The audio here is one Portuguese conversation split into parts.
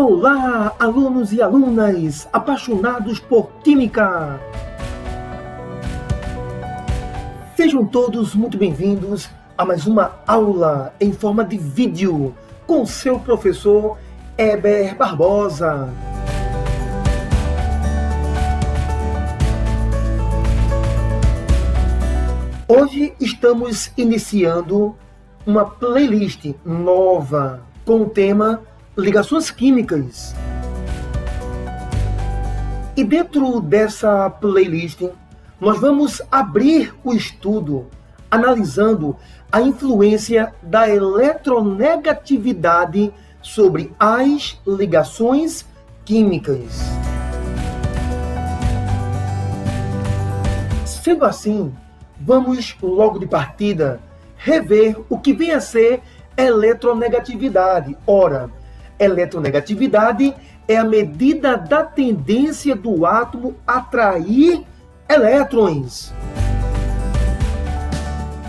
Olá, alunos e alunas apaixonados por Química! Sejam todos muito bem-vindos a mais uma aula em forma de vídeo com seu professor Heber Barbosa. Hoje estamos iniciando uma playlist nova com o tema Ligações Químicas. E dentro dessa playlist, nós vamos abrir o estudo analisando a influência da eletronegatividade sobre as ligações químicas. Sendo assim, vamos logo de partida rever o que vem a ser eletronegatividade. Ora, eletronegatividade é a medida da tendência do átomo a atrair elétrons.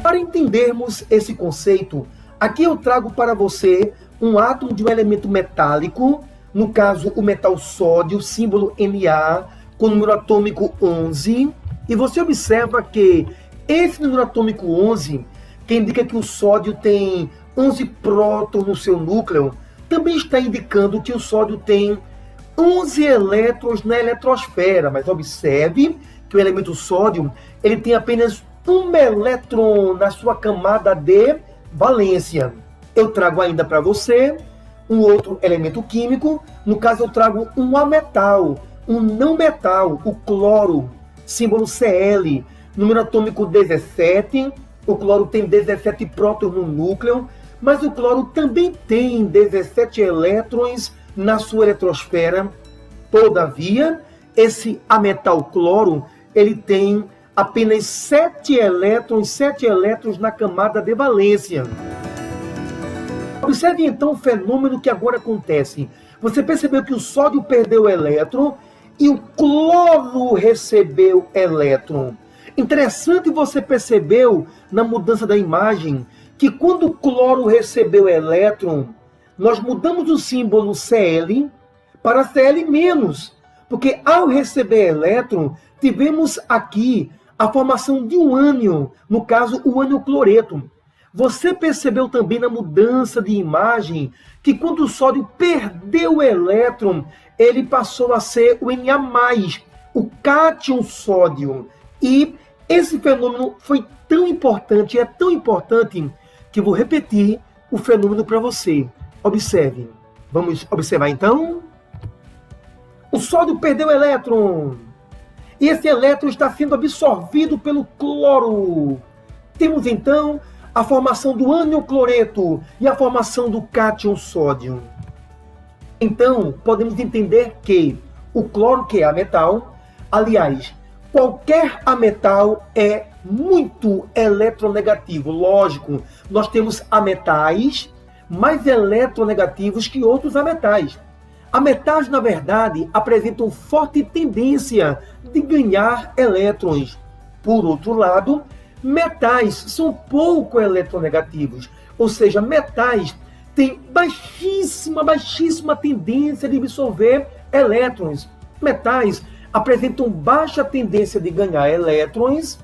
Para entendermos esse conceito, aqui eu trago para você um átomo de um elemento metálico, no caso o metal sódio, símbolo Na, com número atômico 11, e você observa que esse número atômico 11, que indica que o sódio tem 11 prótons no seu núcleo, também está indicando que o sódio tem 11 elétrons na eletrosfera, mas observe que o elemento sódio ele tem apenas um elétron na sua camada de valência. Eu trago ainda para você um outro elemento químico, no caso eu trago um ametal, um não metal, o cloro, símbolo Cl, número atômico 17, o cloro tem 17 prótons no núcleo, mas o cloro também tem 17 elétrons na sua eletrosfera. Todavia, esse ametal cloro, ele tem apenas 7 elétrons na camada de valência. Observe então o fenômeno que agora acontece. Você percebeu que o sódio perdeu elétron e o cloro recebeu elétron. Interessante, você percebeu na mudança da imagem que quando o cloro recebeu elétron, nós mudamos o símbolo Cl para Cl-, porque ao receber elétron, tivemos aqui a formação de um ânion, no caso o ânion cloreto. Você percebeu também na mudança de imagem que quando o sódio perdeu o elétron, ele passou a ser o Na+, o cátion sódio. E esse fenômeno foi tão importante, é tão importante, que eu vou repetir o fenômeno para você. Observe. Vamos observar então? O sódio perdeu elétron. E esse elétron está sendo absorvido pelo cloro. Temos então a formação do ânion cloreto e a formação do cátion sódio. Então, podemos entender que o cloro, que é ametal, aliás, qualquer ametal é muito eletronegativo. Lógico, nós temos ametais mais eletronegativos que outros ametais. Ametais, na verdade, apresentam forte tendência de ganhar elétrons. Por outro lado, metais são pouco eletronegativos, ou seja, metais têm baixíssima tendência de absorver elétrons. Metais apresentam baixa tendência de ganhar elétrons,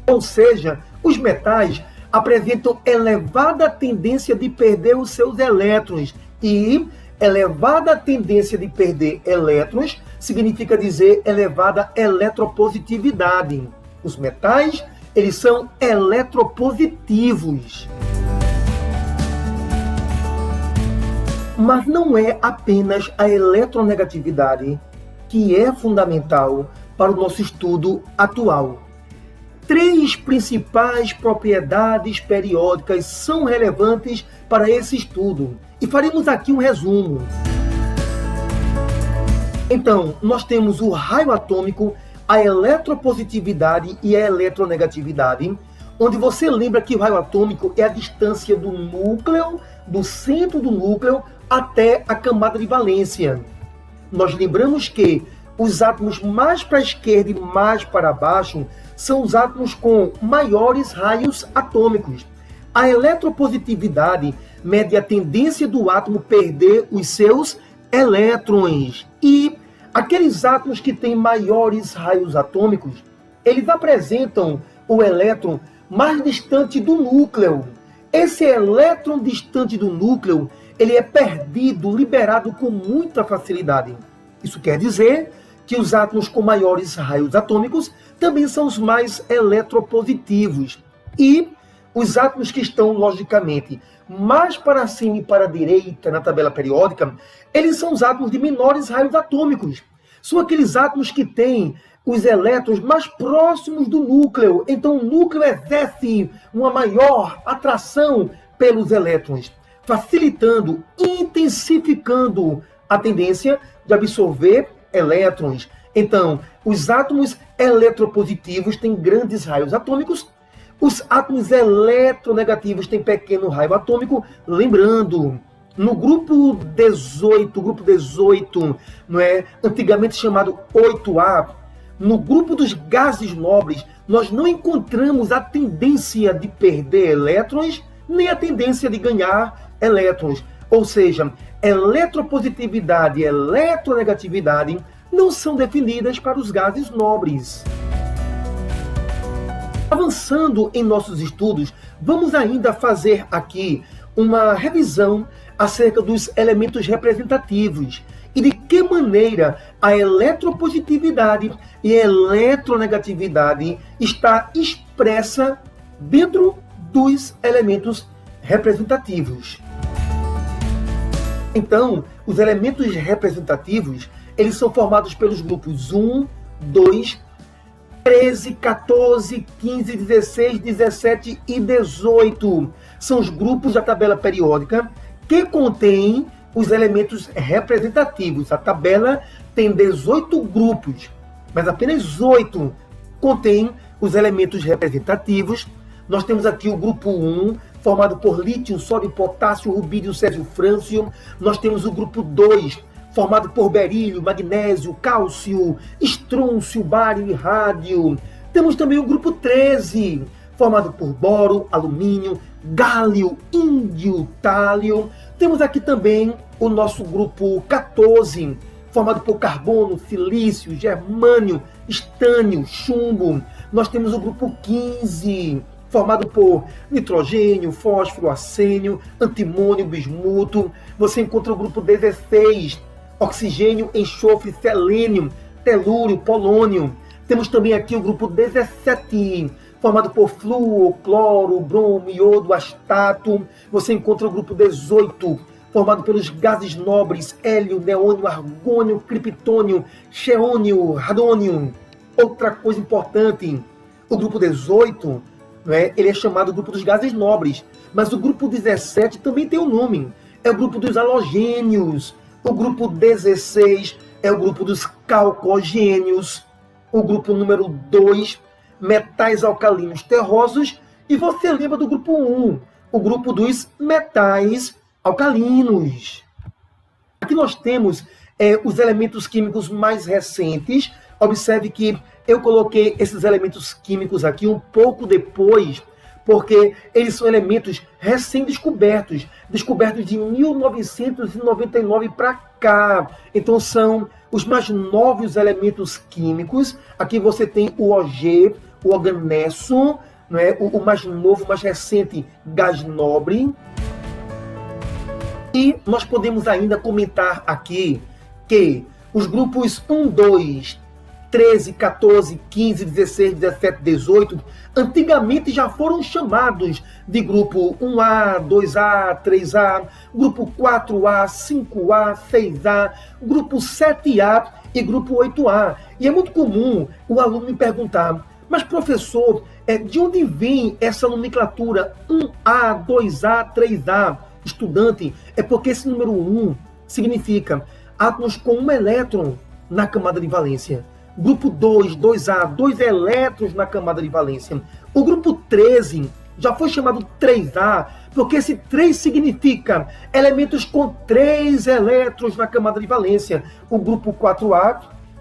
ou seja, os metais apresentam elevada tendência de perder os seus elétrons. E elevada tendência de perder elétrons significa dizer elevada eletropositividade. Os metais, eles são eletropositivos. Mas não é apenas a eletronegatividade que é fundamental para o nosso estudo atual. 3 principais propriedades periódicas são relevantes para esse estudo. E faremos aqui um resumo. Então, nós temos o raio atômico, a eletropositividade e a eletronegatividade, onde você lembra que o raio atômico é a distância do núcleo, do centro do núcleo, até a camada de valência. Nós lembramos que os átomos mais para a esquerda e mais para baixo são os átomos com maiores raios atômicos. A eletropositividade mede a tendência do átomo perder os seus elétrons. E aqueles átomos que têm maiores raios atômicos, eles apresentam o elétron mais distante do núcleo. Esse elétron distante do núcleo, ele é perdido, liberado com muita facilidade. Isso quer dizer que os átomos com maiores raios atômicos também são os mais eletropositivos. E os átomos que estão, logicamente, mais para cima e para a direita na tabela periódica, eles são os átomos de menores raios atômicos. São aqueles átomos que têm os elétrons mais próximos do núcleo. Então, o núcleo exerce uma maior atração pelos elétrons, facilitando, intensificando a tendência de absorver elétrons. Então, os átomos eletropositivos têm grandes raios atômicos, os átomos eletronegativos têm pequeno raio atômico. Lembrando, no grupo 18, não é, antigamente chamado 8A, no grupo dos gases nobres, nós não encontramos a tendência de perder elétrons, nem a tendência de ganhar elétrons. Ou seja, eletropositividade e eletronegatividade não são definidas para os gases nobres. Avançando em nossos estudos, vamos ainda fazer aqui uma revisão acerca dos elementos representativos e de que maneira a eletropositividade e a eletronegatividade está expressa dentro dos elementos representativos. Então, os elementos representativos, eles são formados pelos grupos 1, 2, 13, 14, 15, 16, 17 e 18. São os grupos da tabela periódica que contêm os elementos representativos. A tabela tem 18 grupos, mas apenas 8 contêm os elementos representativos. Nós temos aqui o grupo 1, formado por lítio, sódio, potássio, rubídio, césio, frâncio. Nós temos o grupo 2, formado por berílio, magnésio, cálcio, estrôncio, bário e rádio. Temos também o grupo 13, formado por boro, alumínio, gálio, índio, tálio. Temos aqui também o nosso grupo 14, formado por carbono, silício, germânio, estânio, chumbo. Nós temos o grupo 15, formado por nitrogênio, fósforo, arsênio, antimônio, bismuto. Você encontra o grupo 16, oxigênio, enxofre, selênio, telúrio, polônio. Temos também aqui o grupo 17, formado por flúor, cloro, bromo, iodo, astato. Você encontra o grupo 18, formado pelos gases nobres, hélio, neônio, argônio, criptônio, xeônio, radônio. Outra coisa importante, o grupo 18, ele é chamado grupo dos gases nobres, mas o grupo 17 também tem um nome, é o grupo dos halogênios. O grupo 16 é o grupo dos calcogênios. O grupo número 2, metais alcalinos terrosos. E você lembra do grupo 1, o grupo dos metais alcalinos. Aqui nós temos os elementos químicos mais recentes. Observe que eu coloquei esses elementos químicos aqui um pouco depois, porque eles são elementos recém-descobertos, descobertos de 1999 para cá. Então são os mais novos elementos químicos. Aqui você tem o OG, o organesso, o mais novo, mais recente, gás nobre. E nós podemos ainda comentar aqui que os grupos 1, 2, 13, 14, 15, 16, 17, 18, antigamente já foram chamados de grupo 1A, 2A, 3A, grupo 4A, 5A, 6A, grupo 7A e grupo 8A. E é muito comum o aluno me perguntar, mas professor, de onde vem essa nomenclatura 1A, 2A, 3A? Estudante, é porque esse número 1 significa átomos com um elétron na camada de valência. Grupo 2, 2A, 2 elétrons na camada de valência. O grupo 13 já foi chamado 3A, porque esse 3 significa elementos com 3 elétrons na camada de valência. O grupo 4A,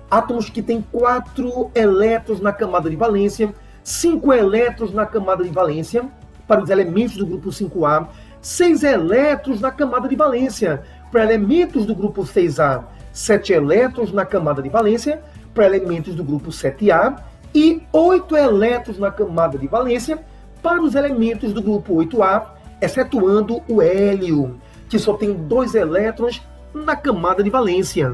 átomos que têm 4 elétrons na camada de valência, 5 elétrons na camada de valência, para os elementos do grupo 5A, 6 elétrons na camada de valência. para elementos do grupo 6A, 7 elétrons na camada de valência, para elementos do grupo 7A, e 8 elétrons na camada de valência para os elementos do grupo 8A, excetuando o hélio, que só tem 2 elétrons na camada de valência.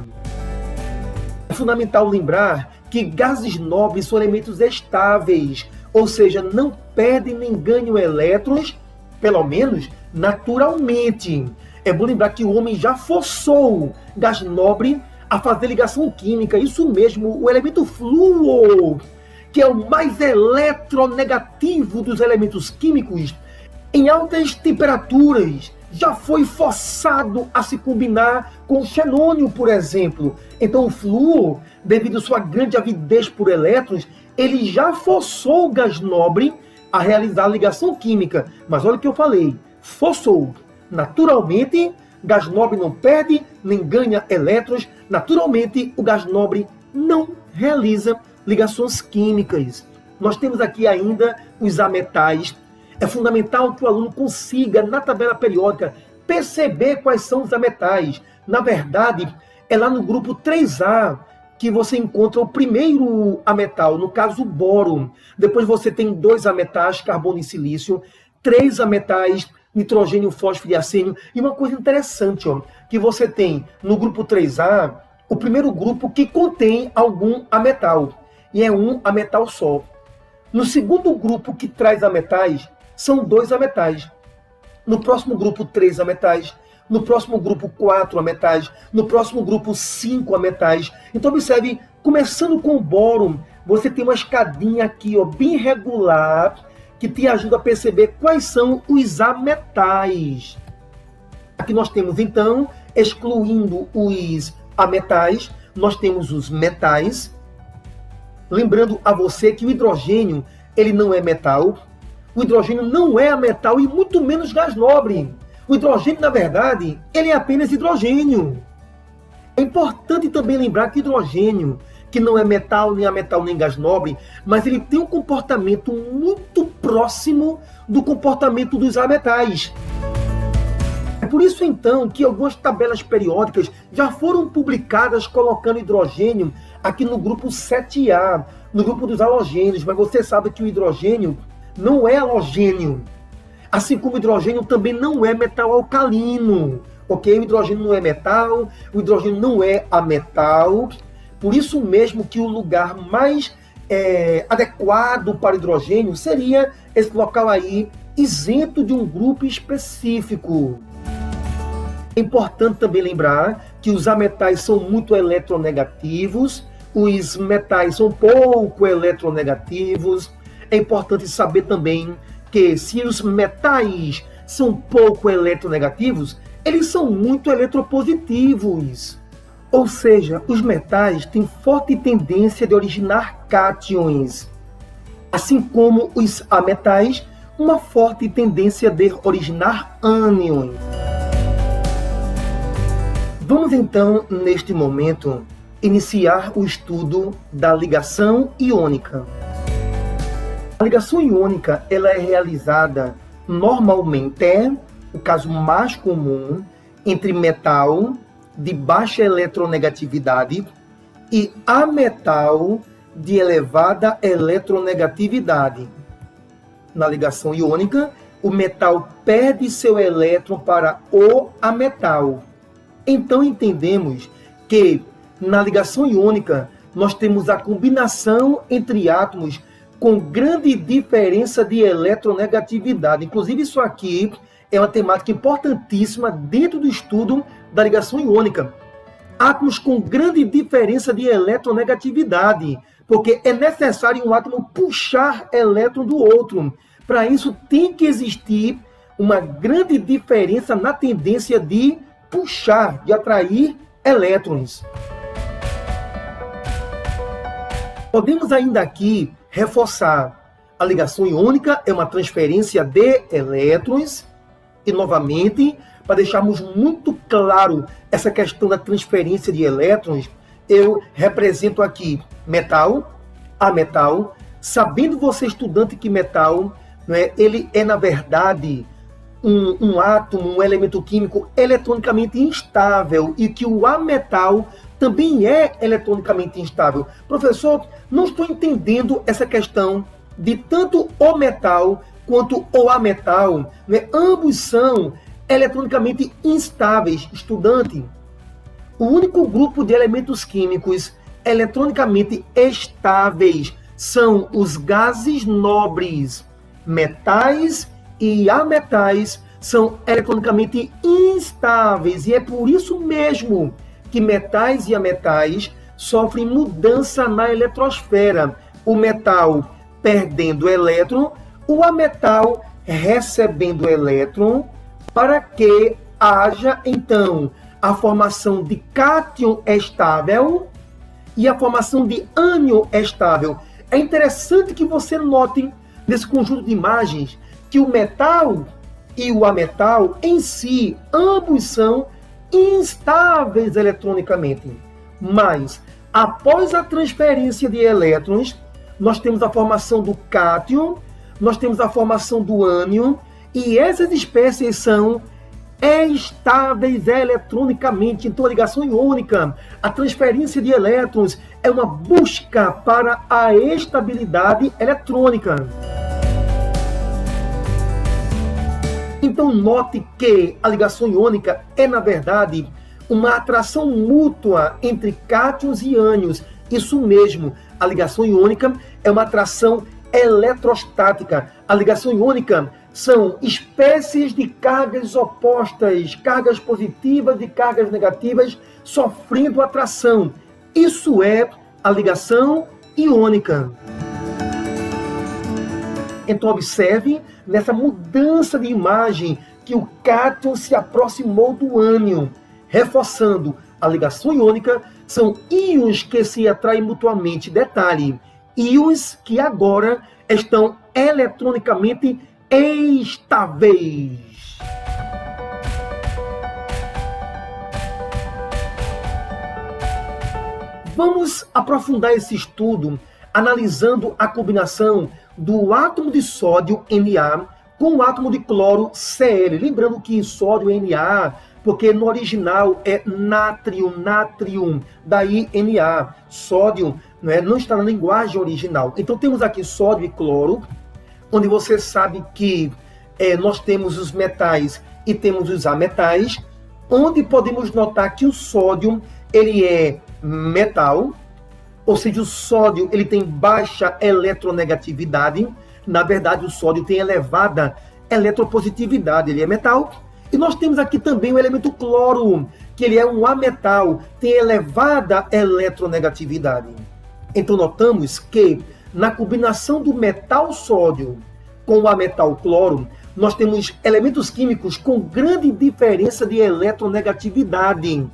É fundamental lembrar que gases nobres são elementos estáveis, ou seja, não perdem nem ganham elétrons, pelo menos naturalmente. É bom lembrar que o homem já forçou gás nobre a fazer ligação química. Isso mesmo, o elemento flúor, que é o mais eletronegativo dos elementos químicos, em altas temperaturas, já foi forçado a se combinar com o xenônio, por exemplo. Então o flúor, devido à sua grande avidez por elétrons, ele já forçou o gás nobre a realizar a ligação química. Mas olha o que eu falei, forçou. Naturalmente, gás nobre não perde nem ganha elétrons. Naturalmente, o gás nobre não realiza ligações químicas. Nós temos aqui ainda os ametais. É fundamental que o aluno consiga, na tabela periódica, perceber quais são os ametais. Na verdade, é lá no grupo 3A que você encontra o primeiro ametal, no caso o boro. Depois você tem 2 ametais, carbono e silício, 3 ametais, nitrogênio, fósforo e arsênio. E uma coisa interessante, que você tem no grupo 3A, o primeiro grupo que contém algum ametal, e é um ametal só. No segundo grupo que traz ametais, são 2 ametais. No próximo grupo, 3 ametais. No próximo grupo, 4 ametais. No próximo grupo, 5 ametais. Então, observe, começando com o boro, você tem uma escadinha aqui, bem regular, que te ajuda a perceber quais são os ametais. Aqui nós temos, então, excluindo os ametais, nós temos os metais. Lembrando a você que o hidrogênio, ele não é metal. O hidrogênio não é metal e muito menos gás nobre. O hidrogênio, na verdade, ele é apenas hidrogênio. É importante também lembrar que o hidrogênio, que não é metal, nem ametal, nem gás nobre, mas ele tem um comportamento muito próximo do comportamento dos ametais. É por isso, então, que algumas tabelas periódicas já foram publicadas colocando hidrogênio aqui no grupo 7A, no grupo dos halogênios, mas você sabe que o hidrogênio não é halogênio. Assim como o hidrogênio também não é metal alcalino, ok? O hidrogênio não é metal, o hidrogênio não é ametal. Por isso mesmo que o lugar mais adequado para o hidrogênio seria esse local aí, isento de um grupo específico. É importante também lembrar que os ametais são muito eletronegativos, os metais são pouco eletronegativos. É importante saber também que se os metais são pouco eletronegativos, eles são muito eletropositivos. Ou seja, os metais têm forte tendência de originar cátions, assim como os ametais, uma forte tendência de originar ânions. Vamos então, neste momento, iniciar o estudo da ligação iônica. A ligação iônica, ela é realizada normalmente, o caso mais comum, entre metal de baixa eletronegatividade e ametal de elevada eletronegatividade. Na ligação iônica, o metal perde seu elétron para o ametal. Então entendemos que na ligação iônica nós temos a combinação entre átomos com grande diferença de eletronegatividade. Inclusive isso aqui é uma temática importantíssima dentro do estudo da ligação iônica. Átomos com grande diferença de eletronegatividade, porque é necessário um átomo puxar elétron do outro. Para isso tem que existir uma grande diferença na tendência de puxar, de atrair elétrons. Podemos ainda aqui reforçar. A ligação iônica é uma transferência de elétrons. E, novamente, para deixarmos muito claro essa questão da transferência de elétrons, eu represento aqui metal, ametal, sabendo você, estudante, que metal, ele é, na verdade, um átomo, um elemento químico eletronicamente instável e que o ametal também é eletronicamente instável. Professor, não estou entendendo essa questão de tanto o metal quanto o ametal, né? Ambos são eletronicamente instáveis. Estudante, o único grupo de elementos químicos eletronicamente estáveis são os gases nobres. Metais e ametais são eletronicamente instáveis, e é por isso mesmo que metais e ametais sofrem mudança na eletrosfera. O metal perdendo elétron, o ametal recebendo elétron, para que haja, então, a formação de cátion estável e a formação de ânion estável. É interessante que você note, nesse conjunto de imagens, que o metal e o ametal, em si, ambos são instáveis eletronicamente. Mas, após a transferência de elétrons, nós temos a formação do cátion, nós temos a formação do ânion, e essas espécies são estáveis eletronicamente. Então, a ligação iônica, a transferência de elétrons, é uma busca para a estabilidade eletrônica. Então, note que a ligação iônica é, na verdade, uma atração mútua entre cátions e ânions. Isso mesmo, a ligação iônica é uma atração eletrostática. A ligação iônica são espécies de cargas opostas, cargas positivas e cargas negativas, sofrendo atração. Isso é a ligação iônica. Então, observe nessa mudança de imagem que o cátion se aproximou do ânion, reforçando a ligação iônica. São íons que se atraem mutuamente. Detalhe, íons que agora estão eletronicamente estáveis. Vamos aprofundar esse estudo analisando a combinação do átomo de sódio Na com o átomo de cloro Cl. Lembrando que sódio é Na, porque no original é nátrium, daí Na. Sódio não está na linguagem original. Então temos aqui sódio e cloro, onde você sabe que nós temos os metais e temos os ametais, onde podemos notar que o sódio ele é metal, ou seja, o sódio ele tem baixa eletronegatividade. Na verdade, o sódio tem elevada eletropositividade, ele é metal. E nós temos aqui também o elemento cloro, que ele é um ametal, tem elevada eletronegatividade. Então notamos que na combinação do metal sódio com o ametal cloro, nós temos elementos químicos com grande diferença de eletronegatividade.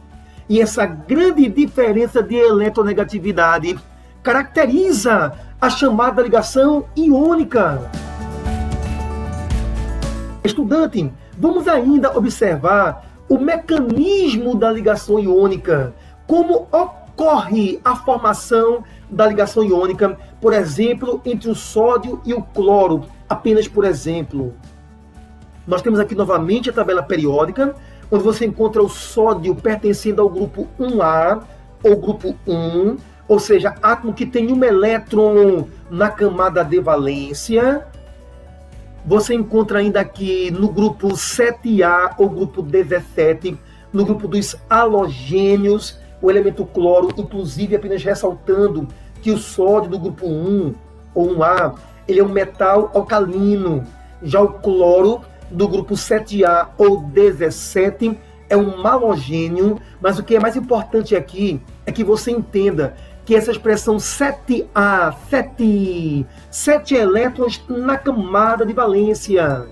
E essa grande diferença de eletronegatividade caracteriza a chamada ligação iônica. Estudante, vamos ainda observar o mecanismo da ligação iônica. Como ocorre a formação da ligação iônica, por exemplo, entre o sódio e o cloro, apenas por exemplo. Nós temos aqui novamente a tabela periódica, onde você encontra o sódio pertencendo ao grupo 1A, ou grupo 1, ou seja, átomo que tem um elétron na camada de valência. Você encontra ainda aqui no grupo 7A, ou grupo 17, no grupo dos halogênios, o elemento cloro, inclusive apenas ressaltando que o sódio do grupo 1, ou 1A, ele é um metal alcalino. Já o cloro do grupo 7A ou 17 é um halogênio, mas o que é mais importante aqui é que você entenda que essa expressão 7A, 7 elétrons na camada de valência.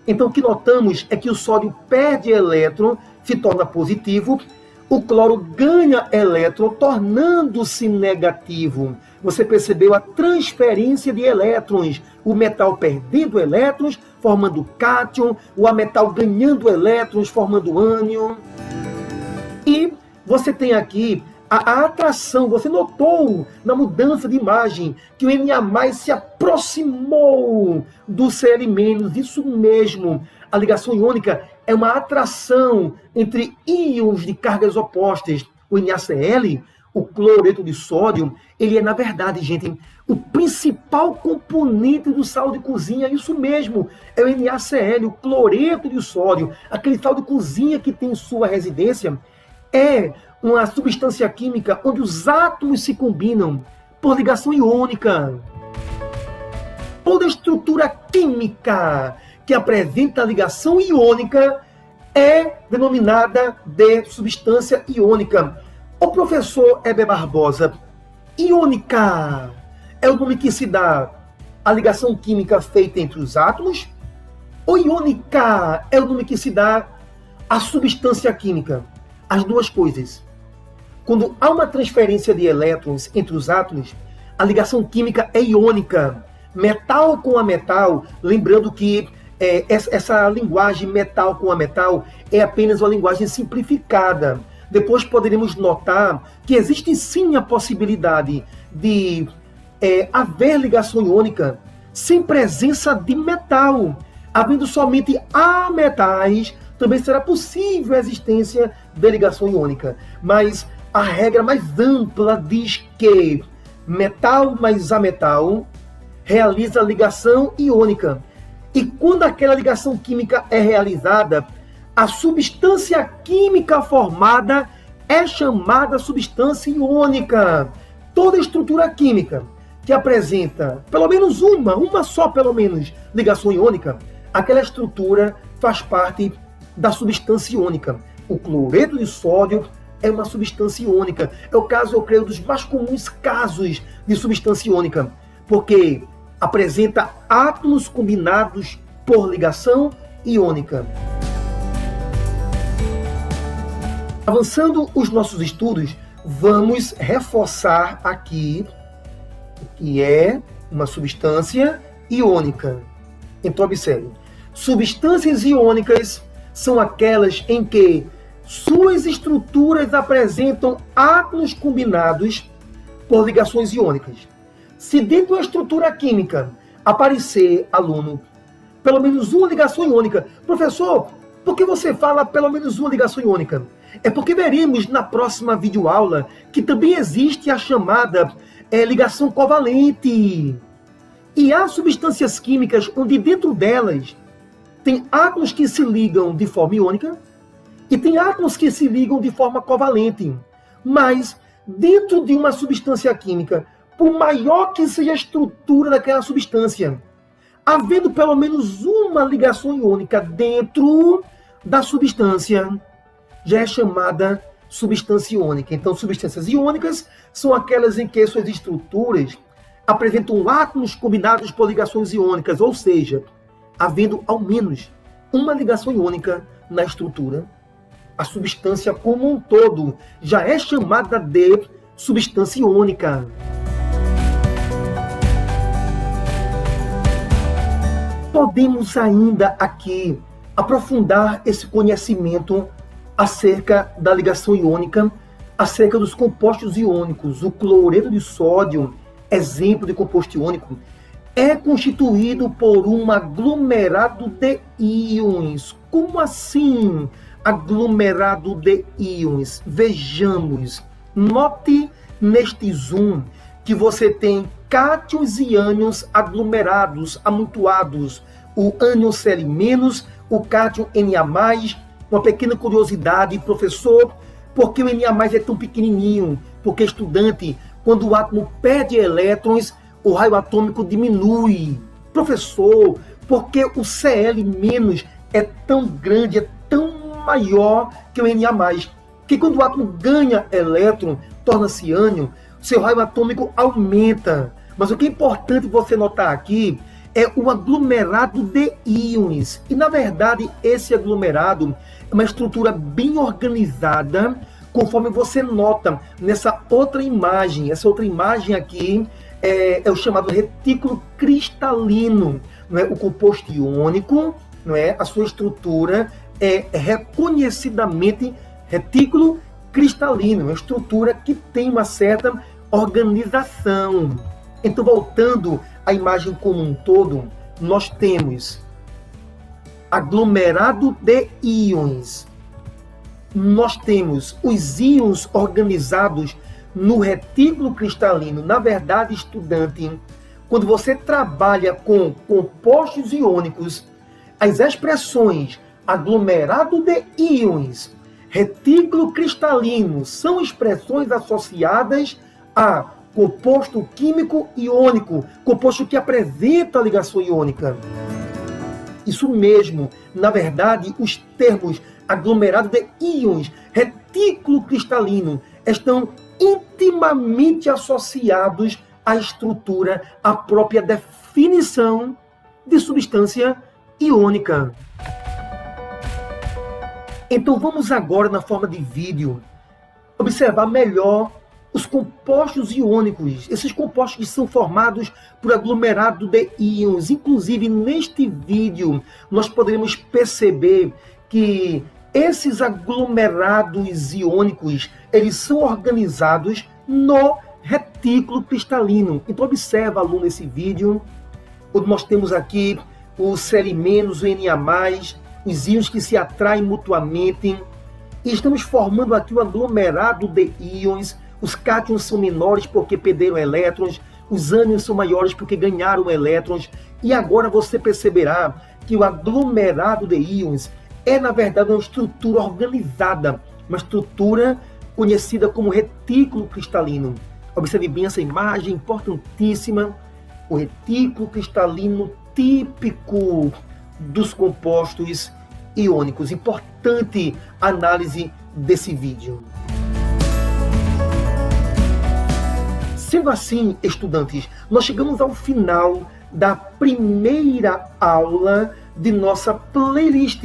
Então o que notamos é que o sódio perde elétron, se torna positivo, o cloro ganha elétron, tornando-se negativo. Você percebeu a transferência de elétrons, o metal perdendo elétrons, formando cátion, o ametal ganhando elétrons, formando ânion. E você tem aqui A atração, você notou na mudança de imagem que o Na+ se aproximou do Cl-, isso mesmo. A ligação iônica é uma atração entre íons de cargas opostas. O NaCl, o cloreto de sódio, ele é, na verdade, gente, o principal componente do sal de cozinha, isso mesmo, é o NaCl, o cloreto de sódio, aquele sal de cozinha que tem sua residência, é uma substância química onde os átomos se combinam por ligação iônica. Toda estrutura química que apresenta ligação iônica é denominada de substância iônica. O professor Heber Barbosa, iônica é o nome que se dá à ligação química feita entre os átomos? Ou iônica é o nome que se dá à substância química? As duas coisas. Quando há uma transferência de elétrons entre os átomos, a ligação química é iônica. Metal com a metal, lembrando que essa linguagem metal com a metal é apenas uma linguagem simplificada. Depois poderemos notar que existe sim a possibilidade de haver ligação iônica sem presença de metal. Havendo somente ametais, também será possível a existência de ligação iônica. Mas a regra mais ampla diz que metal mais ametal realiza ligação iônica. E quando aquela ligação química é realizada, a substância química formada é chamada substância iônica. Toda estrutura química que apresenta pelo menos uma só pelo menos, ligação iônica, aquela estrutura faz parte da substância iônica. O cloreto de sódio é uma substância iônica. É o caso, eu creio, dos mais comuns casos de substância iônica, porque apresenta átomos combinados por ligação iônica. Avançando os nossos estudos, vamos reforçar aqui o que é uma substância iônica. Então, observe. Substâncias iônicas são aquelas em que suas estruturas apresentam átomos combinados por ligações iônicas. Se dentro da estrutura química aparecer, aluno, pelo menos uma ligação iônica, professor, por que você fala pelo menos uma ligação iônica? É porque veremos na próxima videoaula que também existe a chamada ligação covalente. E há substâncias químicas onde dentro delas tem átomos que se ligam de forma iônica e tem átomos que se ligam de forma covalente. Mas dentro de uma substância química, por maior que seja a estrutura daquela substância, havendo pelo menos uma ligação iônica dentro da substância, já é chamada substância iônica. Então, substâncias iônicas são aquelas em que suas estruturas apresentam átomos combinados por ligações iônicas, ou seja, havendo ao menos uma ligação iônica na estrutura, a substância como um todo já é chamada de substância iônica. Podemos ainda aqui aprofundar esse conhecimento acerca da ligação iônica, acerca dos compostos iônicos. O cloreto de sódio, exemplo de composto iônico, é constituído por um aglomerado de íons. Como assim, aglomerado de íons? Vejamos. Note neste zoom que você tem cátions e ânions aglomerados, amontoados. O ânion Cl-, o cátion Na+. Uma pequena curiosidade, professor, por que o Na+ é tão pequenininho? Porque, estudante, quando o átomo perde elétrons, o raio atômico diminui. Professor, porque o Cl- é tão grande, é tão maior que o Na+? Que quando o átomo ganha elétron, torna-se ânion, seu raio atômico aumenta. Mas o que é importante você notar aqui é o aglomerado de íons. E, na verdade, esse aglomerado é uma estrutura bem organizada, conforme você nota nessa outra imagem. Essa outra imagem aqui é o chamado retículo cristalino. Não é? O composto iônico, não é? A sua estrutura é reconhecidamente retículo cristalino, uma estrutura que tem uma certa organização. Então, voltando à imagem como um todo, nós temos aglomerado de íons. Nós temos os íons organizados no retículo cristalino. Na verdade, estudante, quando você trabalha com compostos iônicos, as expressões aglomerado de íons, retículo cristalino, são expressões associadas a composto químico iônico, composto que apresenta a ligação iônica. Isso mesmo, na verdade, os termos aglomerado de íons, retículo cristalino, estão intimamente associados à estrutura, à própria definição de substância iônica. Então vamos agora, na forma de vídeo, observar melhor os compostos iônicos, esses compostos que são formados por aglomerado de íons. Inclusive, neste vídeo, nós poderemos perceber que esses aglomerados iônicos, eles são organizados no retículo cristalino. Então, observa, aluno, esse vídeo, onde nós temos aqui o Cl-, o Na+, os íons que se atraem mutuamente, e estamos formando aqui o aglomerado de íons. Os cátions são menores porque perderam elétrons, os ânions são maiores porque ganharam elétrons, e agora você perceberá que o aglomerado de íons é, na verdade, uma estrutura organizada, uma estrutura conhecida como retículo cristalino. Observe bem essa imagem importantíssima, o retículo cristalino típico dos compostos iônicos. Importante análise desse vídeo. Sendo assim, estudantes, nós chegamos ao final da primeira aula de nossa playlist.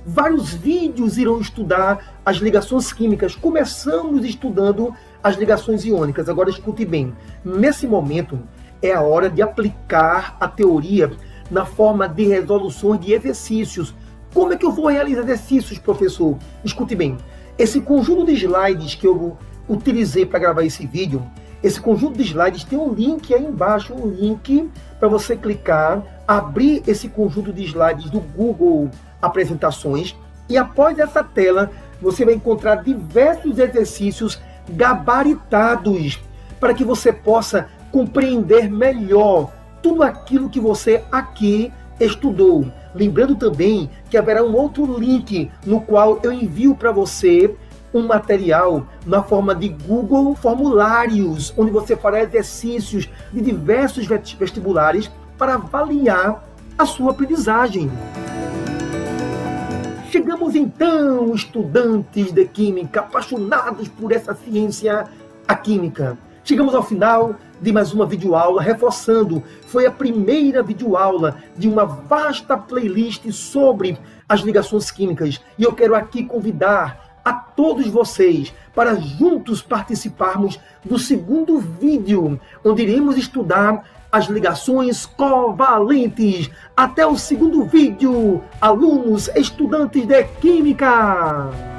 Vários vídeos irão estudar as ligações químicas. Começamos estudando as ligações iônicas. Agora escute bem, nesse momento é a hora de aplicar a teoria na forma de resoluções de exercícios. Como é que eu vou realizar exercícios, professor? Escute bem, esse conjunto de slides que eu utilizei para gravar esse vídeo, esse conjunto de slides tem um link aí embaixo, um link para você clicar, abrir esse conjunto de slides do Google Apresentações, e após essa tela você vai encontrar diversos exercícios gabaritados para que você possa compreender melhor tudo aquilo que você aqui estudou. Lembrando também que haverá um outro link no qual eu envio para você um material na forma de Google Formulários, onde você fará exercícios de diversos vestibulares para avaliar a sua aprendizagem. Chegamos então, estudantes de Química, apaixonados por essa ciência, a Química. Chegamos ao final de mais uma videoaula, reforçando, foi a primeira videoaula de uma vasta playlist sobre as ligações químicas. E eu quero aqui convidar a todos vocês para juntos participarmos do segundo vídeo, onde iremos estudar as ligações covalentes. Até o segundo vídeo, alunos, estudantes de Química!